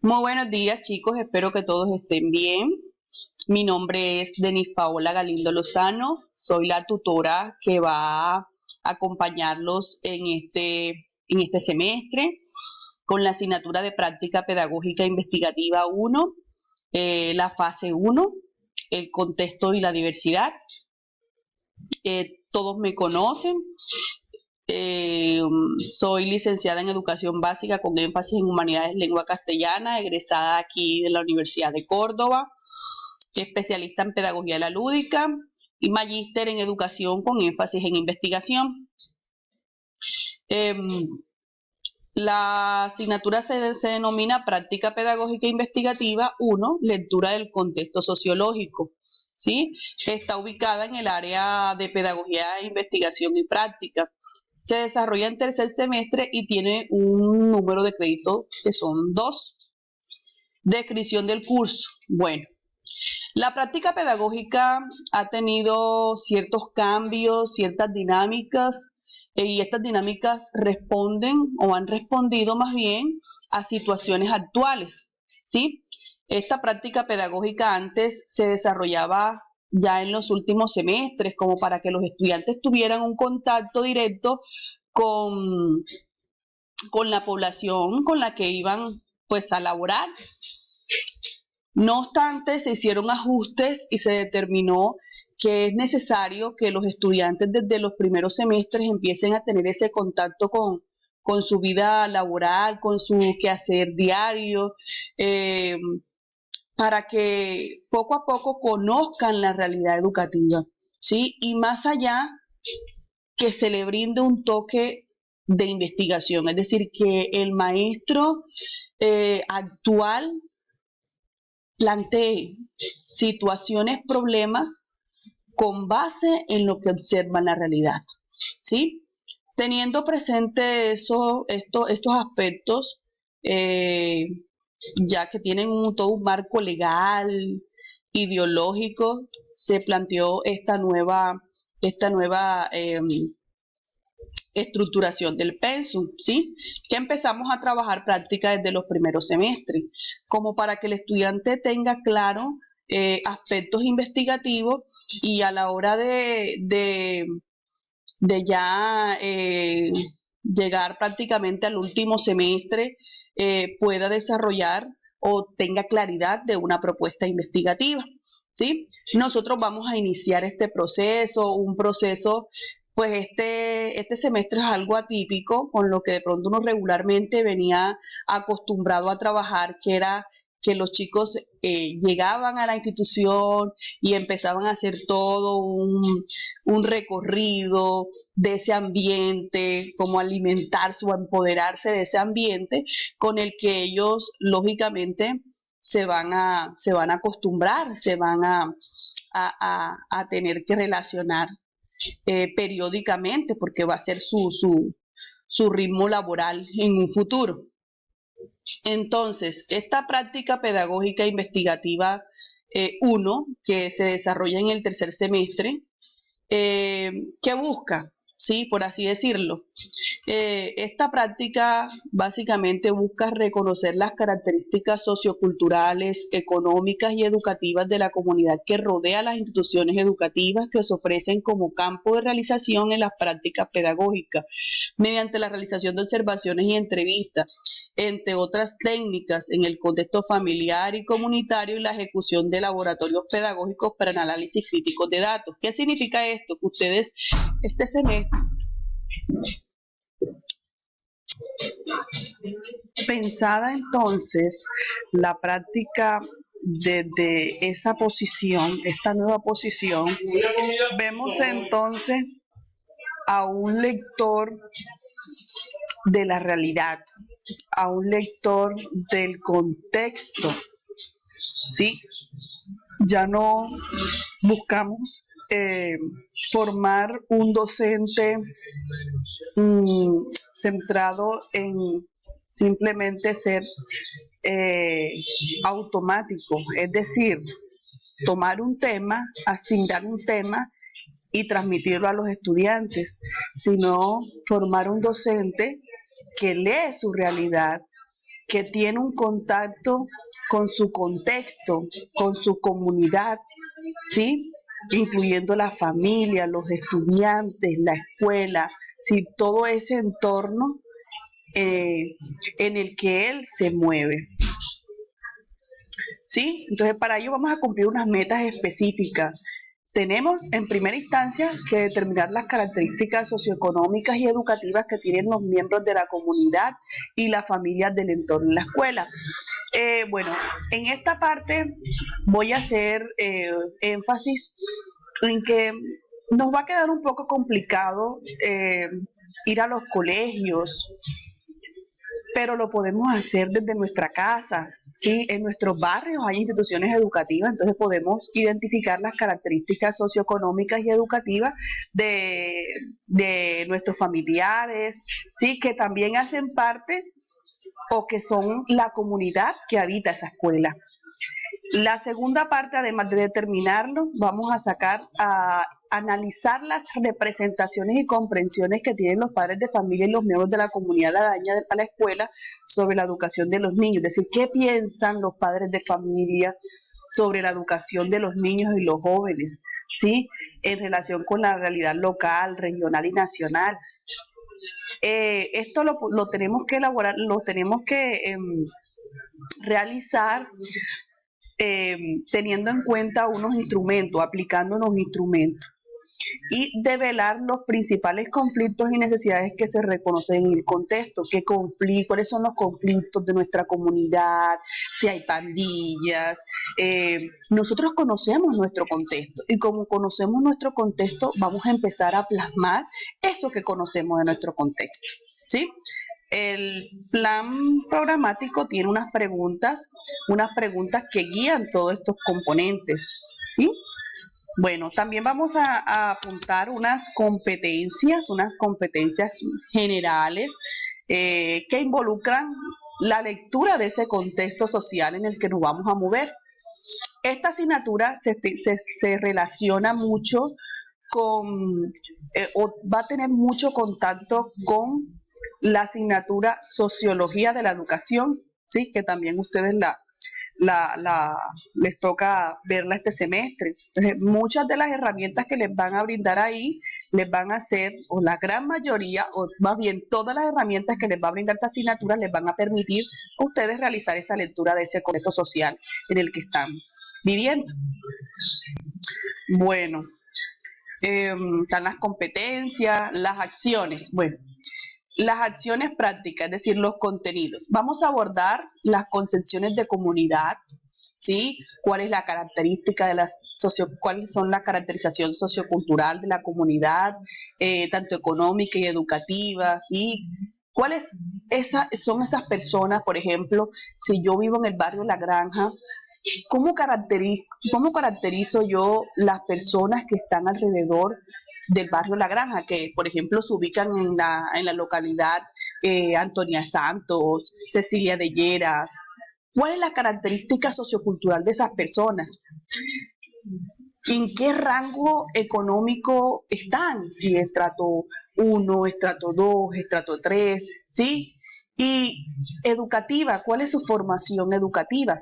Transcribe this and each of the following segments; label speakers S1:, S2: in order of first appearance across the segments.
S1: Muy buenos días, chicos, espero que todos estén bien. Mi nombre es Denis Paola Galindo Lozano, soy la tutora que va a acompañarlos en este semestre con la asignatura de Práctica Pedagógica Investigativa 1, la fase 1, el contexto y la diversidad. Todos me conocen. Soy licenciada en Educación Básica con énfasis en Humanidades Lengua Castellana, egresada aquí de la Universidad de Córdoba, especialista en Pedagogía de la Lúdica y magíster en Educación con énfasis en Investigación. La asignatura se denomina Práctica Pedagógica Investigativa 1, Lectura del Contexto Sociológico. ¿Sí? Está ubicada en el área de Pedagogía, Investigación y Práctica. Se desarrolla en tercer semestre y tiene un número de créditos que son 2. Descripción del curso. Bueno, la práctica pedagógica ha tenido ciertos cambios, ciertas dinámicas, y estas dinámicas responden o han respondido más bien a situaciones actuales, ¿sí? Esta práctica pedagógica antes se desarrollaba ya en los últimos semestres, como para que los estudiantes tuvieran un contacto directo con, con la población con la que iban pues a laborar. No obstante, se hicieron ajustes y se determinó que es necesario que los estudiantes desde los primeros semestres empiecen a tener ese contacto con su vida laboral, con su quehacer diario, para que poco a poco conozcan la realidad educativa, ¿sí? Y más allá, que se le brinde un toque de investigación, es decir, que el maestro actual plantee situaciones, problemas con base en lo que observa la realidad, ¿sí? Teniendo presente estos aspectos, ya que tienen todo un marco legal, ideológico, se planteó esta nueva estructuración del pensum, ¿sí? Que empezamos a trabajar práctica desde los primeros semestres, como para que el estudiante tenga claro aspectos investigativos y a la hora de ya llegar prácticamente al último semestre pueda desarrollar o tenga claridad de una propuesta investigativa, ¿sí? Nosotros vamos a iniciar este proceso, un proceso, pues este semestre es algo atípico, con lo que de pronto uno regularmente venía acostumbrado a trabajar, que era que los chicos llegaban a la institución y empezaban a hacer todo un recorrido de ese ambiente, cómo alimentarse o empoderarse de ese ambiente con el que ellos lógicamente se van a acostumbrar, se van a tener que relacionar periódicamente, porque va a ser su ritmo laboral en un futuro. Entonces, esta práctica pedagógica investigativa 1, que se desarrolla en el tercer semestre, ¿qué busca? Sí, por así decirlo. Esta práctica básicamente busca reconocer las características socioculturales, económicas y educativas de la comunidad que rodea las instituciones educativas que se ofrecen como campo de realización en las prácticas pedagógicas, mediante la realización de observaciones y entrevistas, entre otras técnicas en el contexto familiar y comunitario y la ejecución de laboratorios pedagógicos para el análisis crítico de datos. ¿Qué significa esto? Que ustedes este semestre pensada entonces la práctica desde esa posición, esta nueva posición, vemos entonces a un lector de la realidad, a un lector del contexto, ¿sí? Ya no buscamos formar un docente centrado en simplemente ser automático, es decir, tomar un tema, asignar un tema y transmitirlo a los estudiantes, sino formar un docente que lee su realidad, que tiene un contacto con su contexto, con su comunidad, ¿sí? Incluyendo la familia, los estudiantes, la escuela, ¿sí? Todo ese entorno en el que él se mueve. ¿Sí? Entonces, para ello vamos a cumplir unas metas específicas. Tenemos, en primera instancia, que determinar las características socioeconómicas y educativas que tienen los miembros de la comunidad y las familias del entorno en la escuela. Bueno, en esta parte voy a hacer énfasis en que nos va a quedar un poco complicado ir a los colegios, pero lo podemos hacer desde nuestra casa, ¿sí? En nuestros barrios hay instituciones educativas, entonces podemos identificar las características socioeconómicas y educativas de nuestros familiares, ¿sí? Que también hacen parte o que son la comunidad que habita esa escuela. La segunda parte, además de determinarlo, vamos a analizar las representaciones y comprensiones que tienen los padres de familia y los miembros de la comunidad aledaña a la escuela sobre la educación de los niños. Es decir, ¿qué piensan los padres de familia sobre la educación de los niños y los jóvenes, ¿sí? En relación con la realidad local, regional y nacional? Esto lo tenemos que elaborar, lo tenemos que realizar teniendo en cuenta unos instrumentos, aplicando unos instrumentos y develar los principales conflictos y necesidades que se reconocen en el contexto, cuáles son los conflictos de nuestra comunidad, si hay pandillas. Nosotros conocemos nuestro contexto y como conocemos nuestro contexto vamos a empezar a plasmar eso que conocemos de nuestro contexto, ¿sí? El plan programático tiene unas preguntas que guían todos estos componentes, ¿sí? Bueno, también vamos a apuntar unas competencias generales que involucran la lectura de ese contexto social en el que nos vamos a mover. Esta asignatura se relaciona mucho con, o va a tener mucho contacto con la asignatura Sociología de la Educación, ¿sí? Que también ustedes les toca verla este semestre. Entonces, muchas de las herramientas que les van a brindar ahí, les van a hacer, o la gran mayoría, o más bien todas las herramientas que les va a brindar esta asignatura, les van a permitir a ustedes realizar esa lectura de ese contexto social en el que están viviendo. Bueno, están las competencias, las acciones. Bueno, las acciones prácticas, es decir, los contenidos. Vamos a abordar las concepciones de comunidad, ¿sí? ¿Cuál es la característica de cuáles son la caracterización sociocultural de la comunidad, tanto económica y educativa, ¿sí? ¿Cuáles son esas personas, por ejemplo, si yo vivo en el barrio La Granja? ¿Cómo caracterizo yo las personas que están alrededor del barrio La Granja, que por ejemplo se ubican en la localidad Antonia Santos, Cecilia de Lleras? ¿Cuál es la característica sociocultural de esas personas? ¿En qué rango económico están? Si estrato 1, estrato 2, estrato 3, ¿sí? Y educativa, ¿cuál es su formación educativa?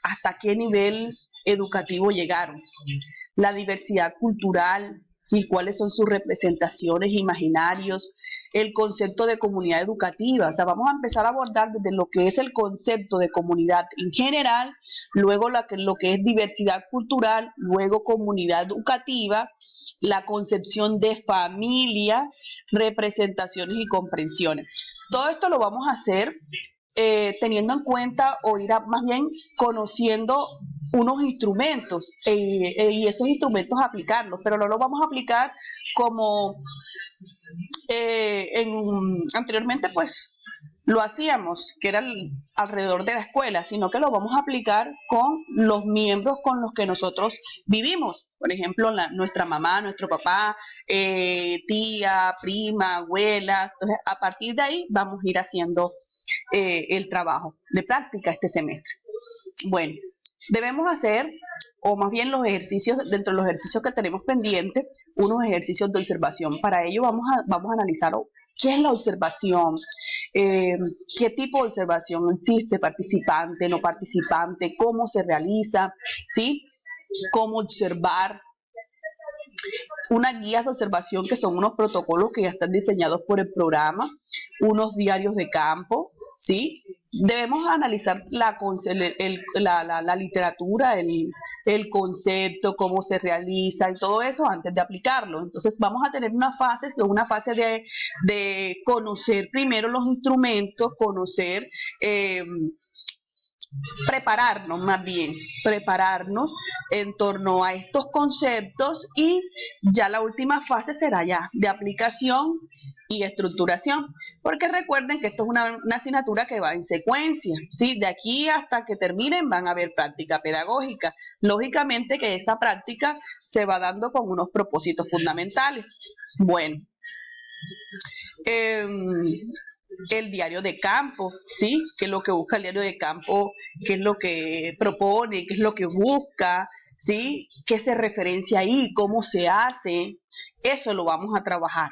S1: ¿Hasta qué nivel educativo llegaron? La diversidad cultural, ¿sí? ¿Cuáles son sus representaciones, imaginarios? El concepto de comunidad educativa. O sea, vamos a empezar a abordar desde lo que es el concepto de comunidad en general, luego lo que es diversidad cultural, luego comunidad educativa, la concepción de familia, representaciones y comprensiones. Todo esto lo vamos a hacer teniendo en cuenta o ir más bien conociendo unos instrumentos y esos instrumentos aplicarlos, pero no los vamos a aplicar como anteriormente pues lo hacíamos, que era alrededor de la escuela, sino que lo vamos a aplicar con los miembros con los que nosotros vivimos. Por ejemplo, nuestra mamá, nuestro papá, tía, prima, abuela. Entonces, a partir de ahí vamos a ir haciendo el trabajo de práctica este semestre. Bueno, debemos hacer o más bien los ejercicios, dentro de los ejercicios que tenemos pendientes, unos ejercicios de observación. Para ello vamos a analizar qué es la observación, qué tipo de observación existe, participante, no participante, cómo se realiza, ¿sí? Cómo observar. Unas guías de observación que son unos protocolos que ya están diseñados por el programa, unos diarios de campo, ¿sí? Debemos analizar la literatura, el concepto, cómo se realiza y todo eso antes de aplicarlo. Entonces vamos a tener una fase, que es una fase de conocer primero los instrumentos, conocer, prepararnos más bien, prepararnos en torno a estos conceptos, y ya la última fase será ya de aplicación y estructuración, porque recuerden que esto es una asignatura que va en secuencia, ¿sí? De aquí hasta que terminen van a haber práctica pedagógica. Lógicamente que esa práctica se va dando con unos propósitos fundamentales. Bueno, el diario de campo, ¿sí? ¿Qué es lo que busca el diario de campo? ¿Qué es lo que propone? ¿Qué es lo que busca? ¿Sí? ¿Qué se referencia ahí? ¿Cómo se hace? Eso lo vamos a trabajar.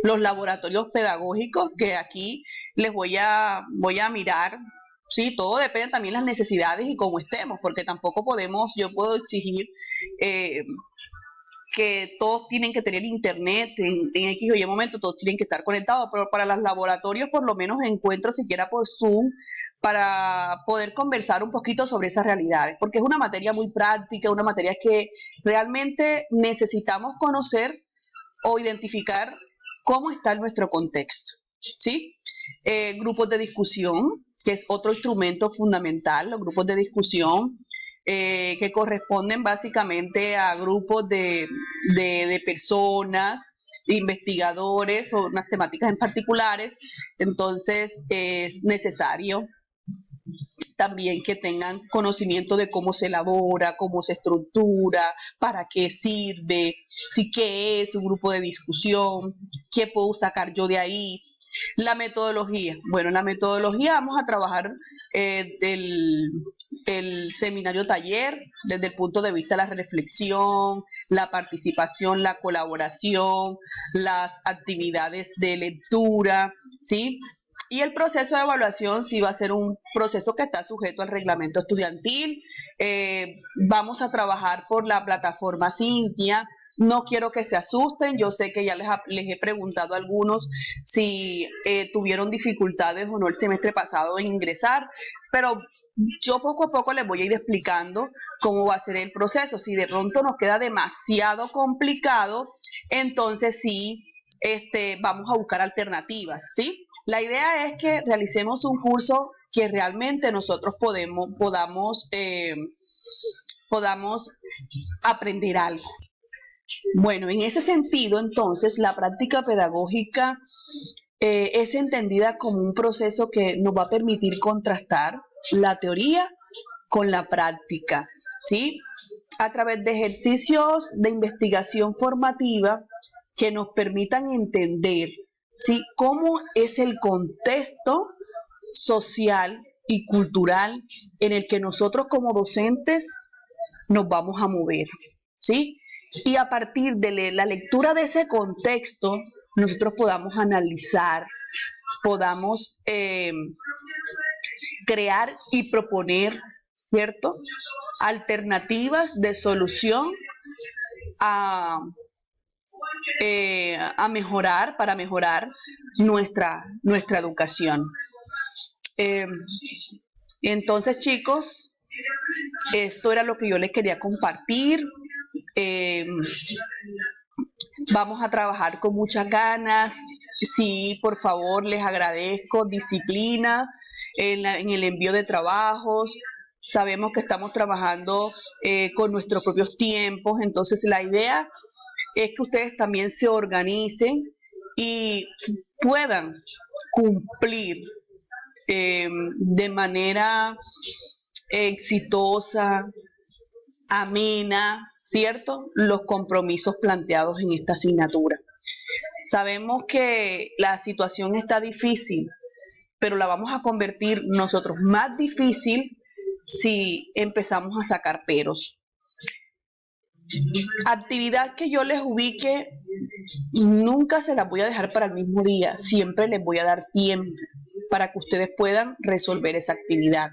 S1: Los laboratorios pedagógicos, que aquí les voy a mirar, ¿sí? Todo depende también de las necesidades y cómo estemos, porque tampoco yo puedo exigir que todos tienen que tener internet en X o Y momento, todos tienen que estar conectados, pero para los laboratorios por lo menos encuentro siquiera por Zoom para poder conversar un poquito sobre esas realidades, porque es una materia muy práctica, una materia que realmente necesitamos conocer o identificar cómo está nuestro contexto, ¿sí? Grupos de discusión, que es otro instrumento fundamental, los grupos de discusión, que corresponden básicamente a grupos de personas, de investigadores o unas temáticas en particulares. Entonces es necesario también que tengan conocimiento de cómo se elabora, cómo se estructura, para qué sirve, sí, qué es un grupo de discusión, qué puedo sacar yo de ahí. La metodología. Bueno, en la metodología vamos a trabajar el seminario taller desde el punto de vista de la reflexión, la participación, la colaboración, las actividades de lectura, ¿sí? Y el proceso de evaluación sí va a ser un proceso que está sujeto al reglamento estudiantil. Vamos a trabajar por la plataforma Cintia. No quiero que se asusten, yo sé que ya les he preguntado a algunos si tuvieron dificultades o no el semestre pasado en ingresar, pero yo poco a poco les voy a ir explicando cómo va a ser el proceso. Si de pronto nos queda demasiado complicado, entonces sí, vamos a buscar alternativas, ¿sí? La idea es que realicemos un curso que realmente nosotros podamos aprender algo. Bueno, en ese sentido, entonces, la práctica pedagógica es entendida como un proceso que nos va a permitir contrastar la teoría con la práctica, ¿sí? A través de ejercicios de investigación formativa que nos permitan entender, ¿sí?, cómo es el contexto social y cultural en el que nosotros como docentes nos vamos a mover, ¿sí? Y a partir de la lectura de ese contexto, nosotros podamos analizar, podamos crear y proponer, ¿cierto?, alternativas de solución a mejorar, para mejorar nuestra educación. Entonces, chicos, esto era lo que yo les quería compartir. Vamos a trabajar con muchas ganas. Sí, por favor, les agradezco disciplina en el envío de trabajos. Sabemos que estamos trabajando con nuestros propios tiempos, entonces la idea es que ustedes también se organicen y puedan cumplir de manera exitosa, amena, ¿cierto?, los compromisos planteados en esta asignatura. Sabemos que la situación está difícil, pero la vamos a convertir nosotros más difícil si empezamos a sacar peros. Actividad que yo les ubique, nunca se las voy a dejar para el mismo día, siempre les voy a dar tiempo para que ustedes puedan resolver esa actividad.